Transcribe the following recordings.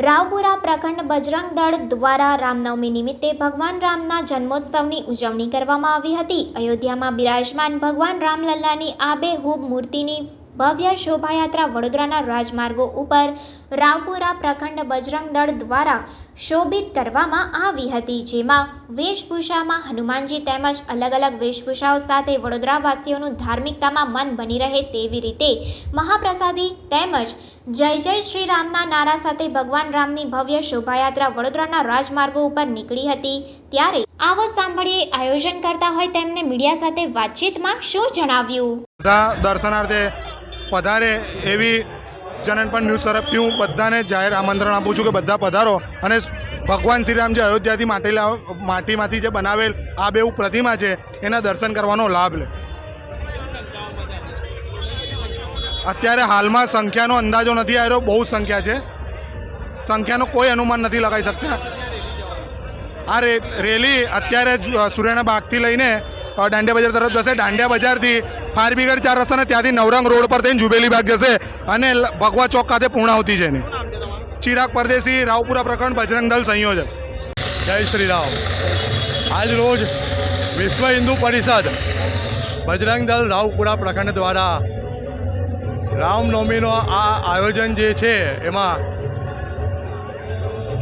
રાવપુરા પ્રખંડ બજરંગ દળ દ્વારા રામનવમી નિમિત્તે ભગવાન રામના જન્મોત્સવની ઉજવણી કરવામાં આવી હતી। અયોધ્યામાં બિરાજમાન ભગવાન રામલલ્લાની આબેહૂબ મૂર્તિની ભવ્ય શોભાયાત્રા વડોદરાના રાજમાર્ગો ઉપર રાવપુરા પ્રખંડ બજરંગ દળ દ્વારા શોભિત કરવામાં આવી હતી, જેમાં વેશભૂષામાં હનુમાનજી તેમજ અલગ અલગ વેશભૂષાઓ સાથે વડોદરાવાસીઓનું ધાર્મિકતામાં મન બની રહે તેવી રીતે મહાપ્રસાદી તેમજ જય જય શ્રી રામના નારા સાથે ભગવાન રામની ભવ્ય શોભાયાત્રા વડોદરાના રાજમાર્ગો ઉપર નીકળી હતી। ત્યારે આવો સાંભળીએ આયોજન કરતા હોય તેમને મીડિયા સાથે વાતચીતમાં શું જણાવ્યું। દર્શનાર્થે પધારે એવી જનનપણ ન્યૂઝ તરફથી હું બધાને જાહેર આમંત્રણ આપું છું કે બધા પધારો અને ભગવાન શ્રીરામ જે અયોધ્યાથી માટીમાંથી જે બનાવેલ આ બેઉ પ્રતિમા છે એના દર્શન કરવાનો લાભ લે। અત્યારે હાલમાં સંખ્યાનો અંદાજો નથી આવ્યો, બહુ સંખ્યા છે, સંખ્યાનો કોઈ અનુમાન નથી લગાવી શકતા। આ રેલી અત્યારે સુરેણા બાગથી લઈને દાંડિયા બજાર તરફ જશે, દાંડિયા બજારથી ફાયર બ્રિગેડ 4 રસ્તા ને ત્યાંથી નવરંગ રોડ પર થઈને જુબેલી બાગ જશે અને ભગવા ચોક ખાતે પૂર્ણાહુતિ છે એની। ચિરાગ પરદેશી, રાવપુરા પ્રખંડ બજરંગ દળ સંયોજક। જય શ્રી રામ। આજ રોજ વિશ્વ હિન્દુ પરિષદ બજરંગ દળ રાવપુરા પ્રખંડ દ્વારા રામનવમીનો આ આયોજન જે છે એમાં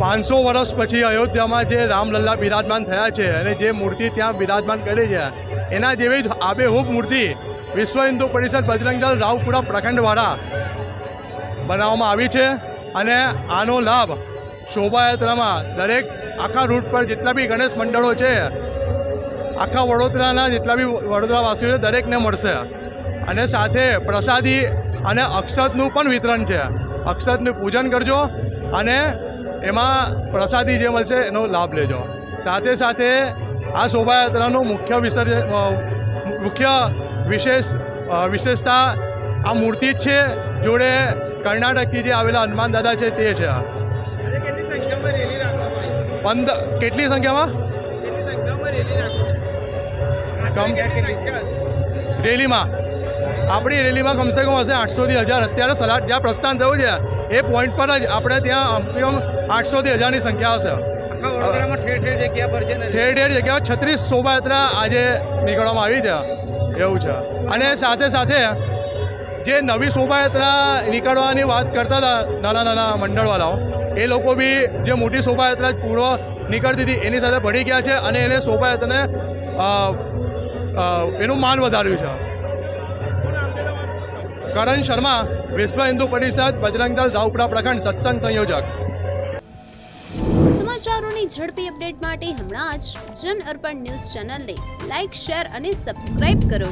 500 વર્ષ પછી અયોધ્યામાં જે રામલલ્લા બિરાજમાન થયા છે અને જે મૂર્તિ ત્યાં બિરાજમાન કરી છે એના જેવી જ આબેહૂબ મૂર્તિ વિશ્વ હિન્દુ પરિષદ બજરંગ દળ રાવપુરા પ્રખંડ દ્વારા બનાવવામાં આવી છે અને આનો લાભ શોભાયાત્રામાં દરેક આખા રૂટ પર જેટલા બી ગણેશ મંડળો છે, આખા વડોદરાના જેટલા બી વડોદરાવાસીઓ છે દરેકને મળશે અને સાથે પ્રસાદી અને અક્ષતનું પણ વિતરણ છે। અક્ષતનું પૂજન કરજો અને એમાં પ્રસાદી જે મળશે એનો લાભ લેજો। સાથે સાથે આ શોભાયાત્રાનું મુખ્ય વિશેષતા આ મૂર્તિ જ છે, જોડે કર્ણાટકથી જે આવેલા હનુમાન દાદા છે તે છે। કેટલી સંખ્યામાં રેલીમાં આપણી રેલીમાં કમસે કમ હશે 800 થી 1000। અત્યારે સલાડ જ્યાં પ્રસ્થાન થયું છે એ પોઈન્ટ પર જ આપણે ત્યાં કમસે કમ 800 થી 1000ની સંખ્યા હશે। ઠેર ઠેર જગ્યાઓ 36 શોભાયાત્રા આજે નીકળવામાં આવી છે એવું છે। અને સાથે સાથે જે નવી શોભાયાત્રા નીકળવાની વાત કરતા હતા નાના નાના મંડળવાળાઓ, એ લોકો બી જે મોટી શોભાયાત્રા પૂર્વ નીકળતી હતી એની સાથે ભળી ગયા છે અને એને શોભાયાત્રાને એનું માન વધાર્યું છે। કરણ શર્મા, વિશ્વ હિન્દુ પરિષદ બજરંગ દળ રાવપુરા પ્રખંડ સત્સંગ સંયોજક। સમાચારોની ઝડપી અપડેટ માટે હમણાં જ જન અર્પણ ન્યૂઝ ચેનલને લાઇક, શેર અને સબસ્ક્રાઇબ કરો।